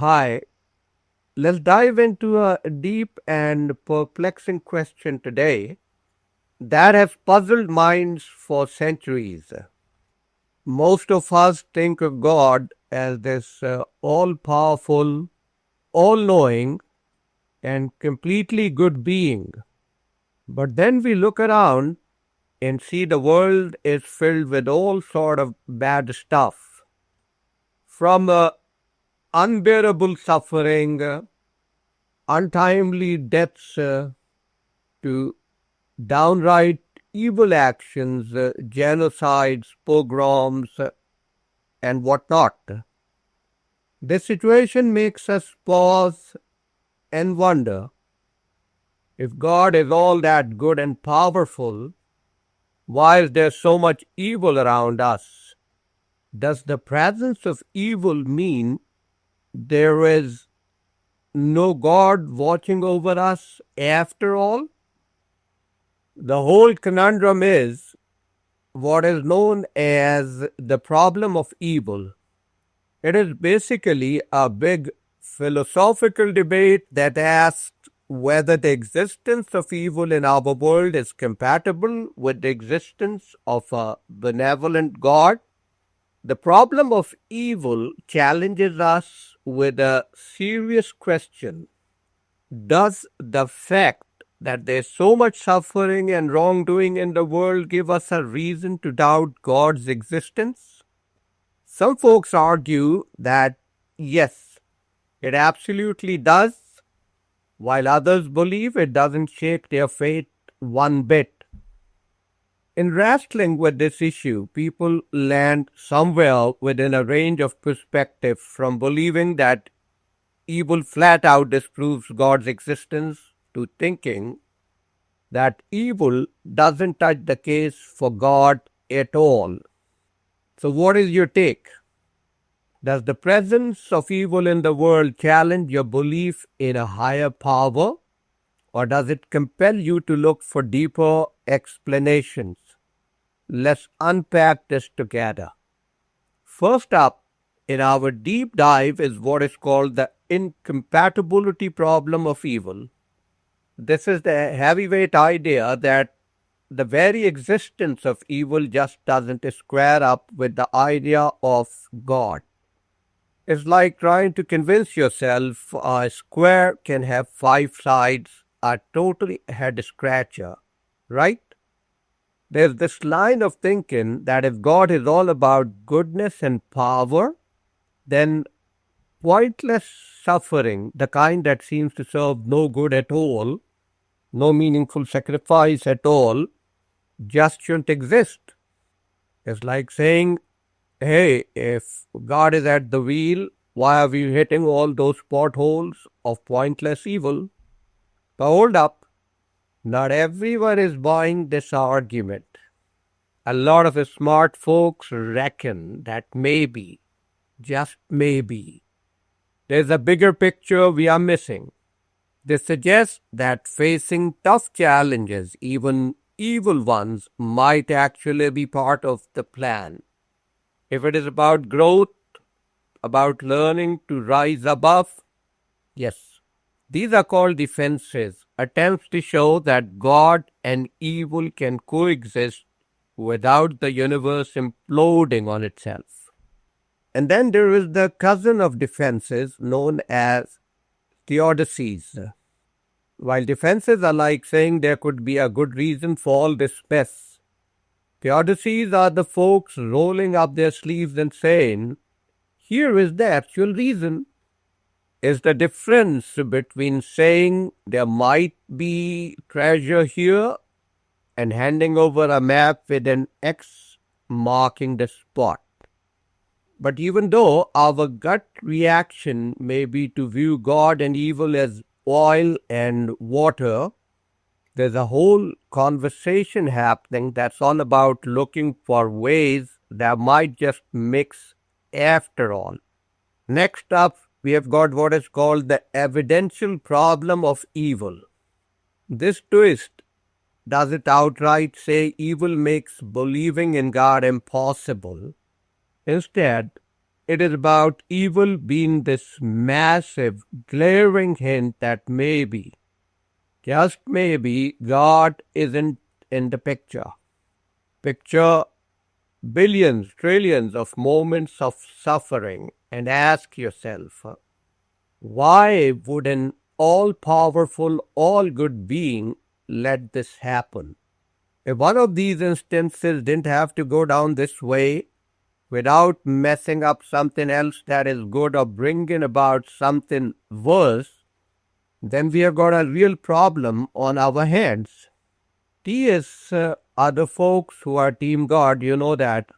Hi, let's dive into a deep and perplexing question today that has puzzled minds for centuries. Most of us think of God as this all powerful, all knowing, and completely good being. But then we look around and see the world is filled with all sort of bad stuff, from unbearable suffering, untimely deaths, to downright evil actions, genocides, pogroms, and whatnot. This situation makes us pause and wonder, if God is all that good and powerful, why is there so much evil around us? Does the presence of evil mean there is no God watching over us after all? The whole conundrum is what is known as the problem of evil. It is basically a big philosophical debate that asks whether the existence of evil in our world is compatible with the existence of a benevolent God. The problem of evil challenges us with a serious question. Does the fact that there's so much suffering and wrongdoing in the world give us a reason to doubt God's existence? Some folks argue that yes, it absolutely does, while others believe it doesn't shake their faith one bit. In wrestling with this issue, people land somewhere within a range of perspectives from believing that evil flat out disproves God's existence to thinking that evil doesn't touch the case for God at all. So, what is your take? Does the presence of evil in the world challenge your belief in a higher power, or does it compel you to look for deeper explanations? Let's unpack this together. First up in our deep dive is what is called the incompatibility problem of evil. This is the heavyweight idea that the very existence of evil just doesn't square up with the idea of God. It's like trying to convince yourself a square can have five sides, a totally head scratcher, right? There's this line of thinking that if God is all about goodness and power, then pointless suffering, the kind that seems to serve no good at all, no meaningful sacrifice at all, just shouldn't exist. It's like saying, hey, if God is at the wheel, why are we hitting all those potholes of pointless evil? But hold up, not everyone is buying this argument. A lot of smart folks reckon that maybe, just maybe, there's a bigger picture we are missing. They suggest that facing tough challenges, even evil ones, might actually be part of the plan. If it is about growth, about learning to rise above, yes, these are called defenses, attempts to show that God and evil can coexist without the universe imploding on itself. And then there is the cousin of defenses known as theodicies. While defenses are like saying there could be a good reason for all this mess, theodicies are the folks rolling up their sleeves and saying, here is the actual reason. Is the difference between saying there might be treasure here and handing over a map with an X marking the spot. But even though our gut reaction may be to view God and evil as oil and water, there's a whole conversation happening that's all about looking for ways that might just mix after all. Next up, we have got what is called the evidential problem of evil. This twist doesn't outright say evil makes believing in God impossible. Instead, it is about evil being this massive, glaring hint that maybe, just maybe, God isn't in the picture. Picture billions, trillions of moments of suffering and ask yourself, why would an all-powerful, all-good being let this happen? If one of these instances didn't have to go down this way without messing up something else that is good or bringing about something worse, then we have got a real problem on our hands. Theists are the folks who are Team God, you know that.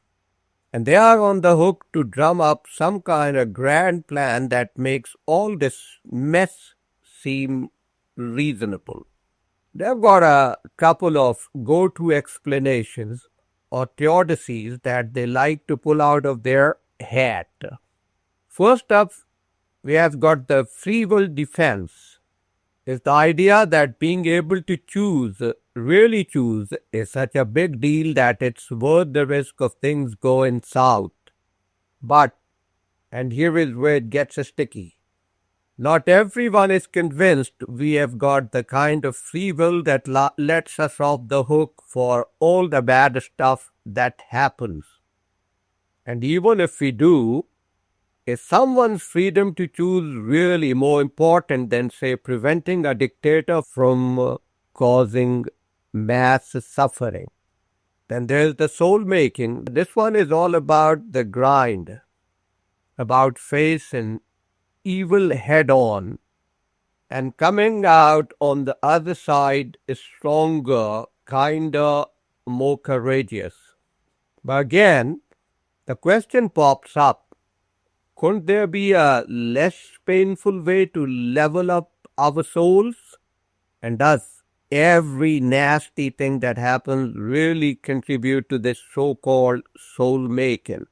And they are on the hook to drum up some kind of grand plan that makes all this mess seem reasonable. They've got a couple of go-to explanations or theodicies that they like to pull out of their hat. First up, we have got the free will defense. It's the idea that being able to choose, really choose, is such a big deal that it's worth the risk of things going south. But, and here is where it gets sticky, not everyone is convinced we have got the kind of free will that lets us off the hook for all the bad stuff that happens. And even if we do, is someone's freedom to choose really more important than, say, preventing a dictator from causing mass suffering? Then there's the soul making. This one is all about the grind, about facing evil head on and coming out on the other side is stronger, kinder, more courageous. But again, the question pops up, couldn't there be a less painful way to level up our souls? And does every nasty thing that happens really contribute to this so-called soul making?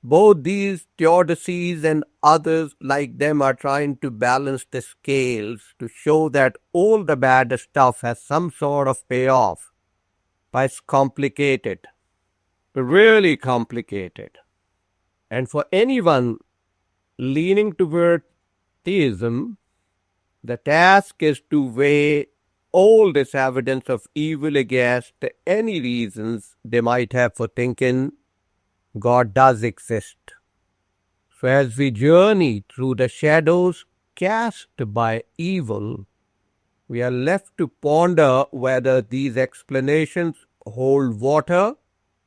Both these theodicies and others like them are trying to balance the scales to show that all the bad stuff has some sort of payoff. But it's complicated, really complicated. And for anyone leaning toward theism, the task is to weigh all this evidence of evil against any reasons they might have for thinking God does exist. So as we journey through the shadows cast by evil, we are left to ponder whether these explanations hold water,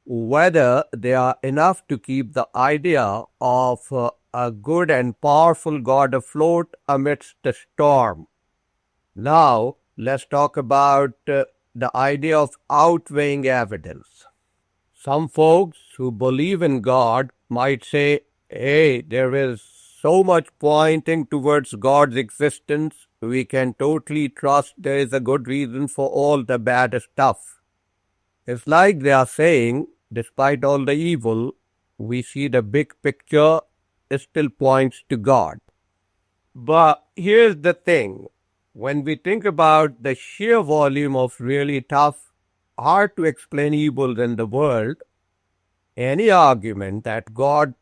whether they are enough to keep the idea of a good and powerful God afloat amidst the storm. Now, let's talk about the idea of outweighing evidence. Some folks who believe in God might say, hey, there is so much pointing towards God's existence, we can totally trust there is a good reason for all the bad stuff. It's like they are saying, despite all the evil, we see the big picture still points to God. But here's the thing. When we think about the sheer volume of really tough, hard to explain evils in the world, any argument that God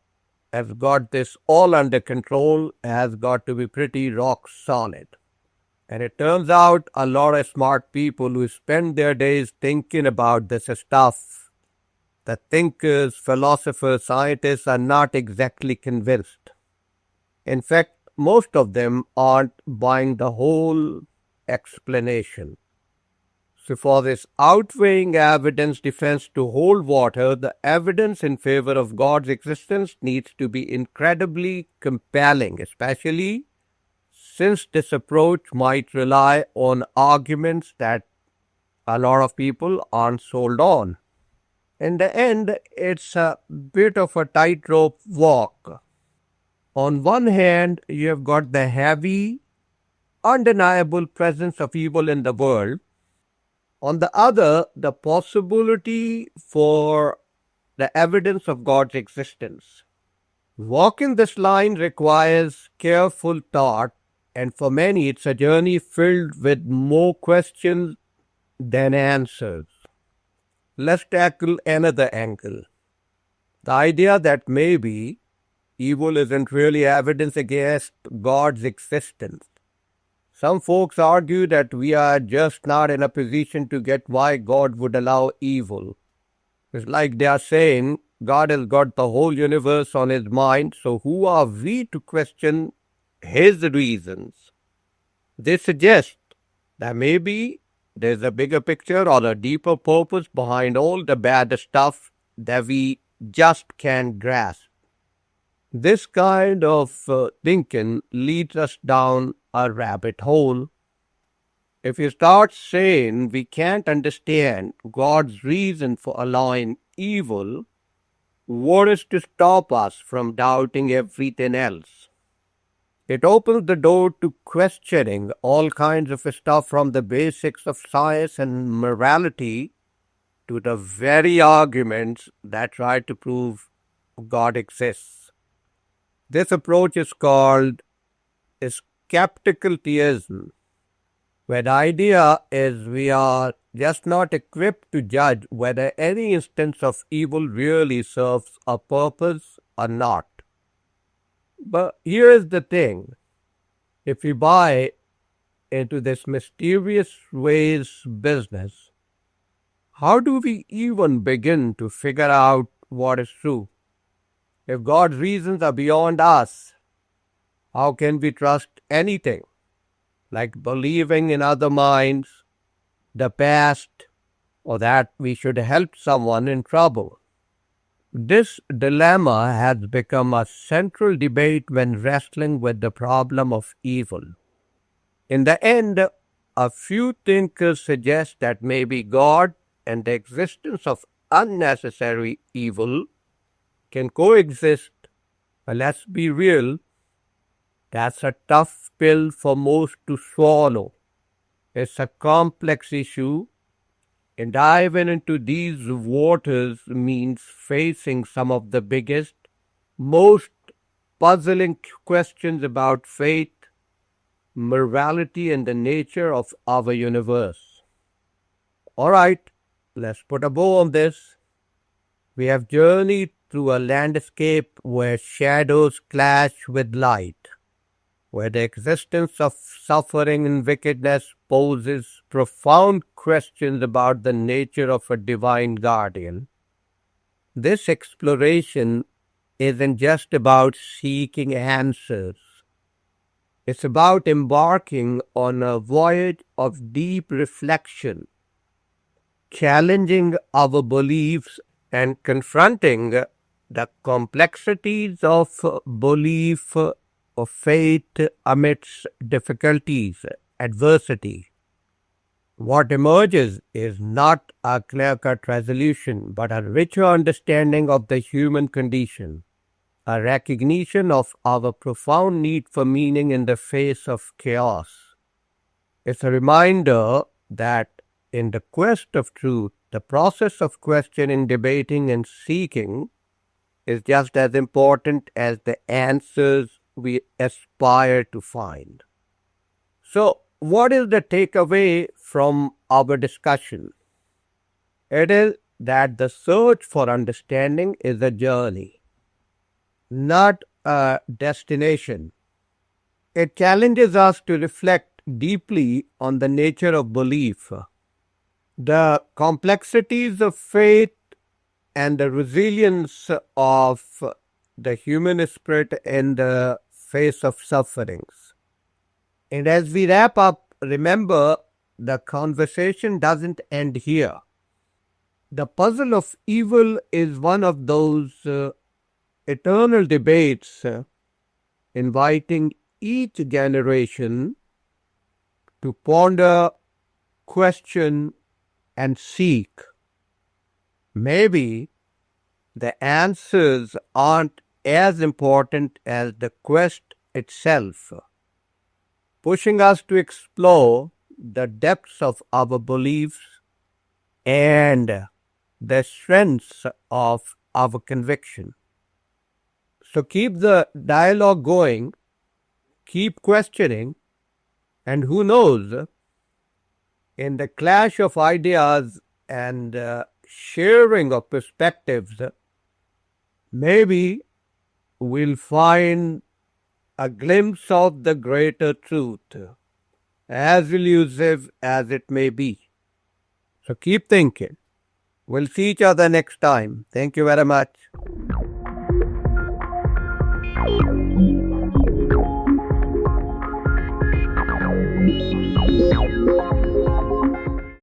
has got this all under control has got to be pretty rock solid. And it turns out a lot of smart people who spend their days thinking about this stuff, the thinkers, philosophers, scientists are not exactly convinced. In fact, most of them aren't buying the whole explanation. So for this outweighing evidence defense to hold water, the evidence in favor of God's existence needs to be incredibly compelling, especially since this approach might rely on arguments that a lot of people aren't sold on. In the end, it's a bit of a tightrope walk. On one hand, you have got the heavy, undeniable presence of evil in the world. On the other, the possibility for the evidence of God's existence. Walking this line requires careful thought, and for many, it's a journey filled with more questions than answers. Let's tackle another angle. The idea that maybe evil isn't really evidence against God's existence. Some folks argue that we are just not in a position to get why God would allow evil. It's like they are saying God has got the whole universe on his mind, so who are we to question his reasons? They suggest that maybe there's a bigger picture or a deeper purpose behind all the bad stuff that we just can't grasp. This kind of thinking leads us down a rabbit hole. If you start saying we can't understand God's reason for allowing evil, what is to stop us from doubting everything else? It opens the door to questioning all kinds of stuff from the basics of science and morality to the very arguments that try to prove God exists. This approach is called skeptical theism, where the idea is we are just not equipped to judge whether any instance of evil really serves a purpose or not. But here is the thing. If we buy into this mysterious ways business, how do we even begin to figure out what is true? If God's reasons are beyond us, how can we trust anything? Like believing in other minds, the past, or that we should help someone in trouble. This dilemma has become a central debate when wrestling with the problem of evil. In the end, a few thinkers suggest that maybe God and the existence of unnecessary evil can coexist. But let's be real, that's a tough pill for most to swallow. It's a complex issue, and diving into these waters means facing some of the biggest, most puzzling questions about faith, morality, and the nature of our universe. All right, let's put a bow on this. We have journeyed through a landscape where shadows clash with light, where the existence of suffering and wickedness poses profound questions about the nature of a divine guardian. This exploration isn't just about seeking answers. It's about embarking on a voyage of deep reflection, challenging our beliefs and confronting the complexities of belief of faith amidst difficulties, adversity. What emerges is not a clear-cut resolution, but a richer understanding of the human condition, a recognition of our profound need for meaning in the face of chaos. It's a reminder that in the quest of truth, the process of questioning, debating, and seeking is just as important as the answers we aspire to find. So, what is the takeaway from our discussion? It is that the search for understanding is a journey, not a destination. It challenges us to reflect deeply on the nature of belief, the complexities of faith, and the resilience of the human spirit in the face of sufferings. And as we wrap up, remember the conversation doesn't end here. The puzzle of evil is one of those eternal debates inviting each generation to ponder, question, and seek. Maybe the answers aren't as important as the quest itself, pushing us to explore the depths of our beliefs and the strengths of our conviction. So keep the dialogue going, keep questioning, and who knows, in the clash of ideas and sharing of perspectives, maybe we'll find a glimpse of the greater truth, as elusive as it may be. So keep thinking. We'll see each other next time. Thank you very much.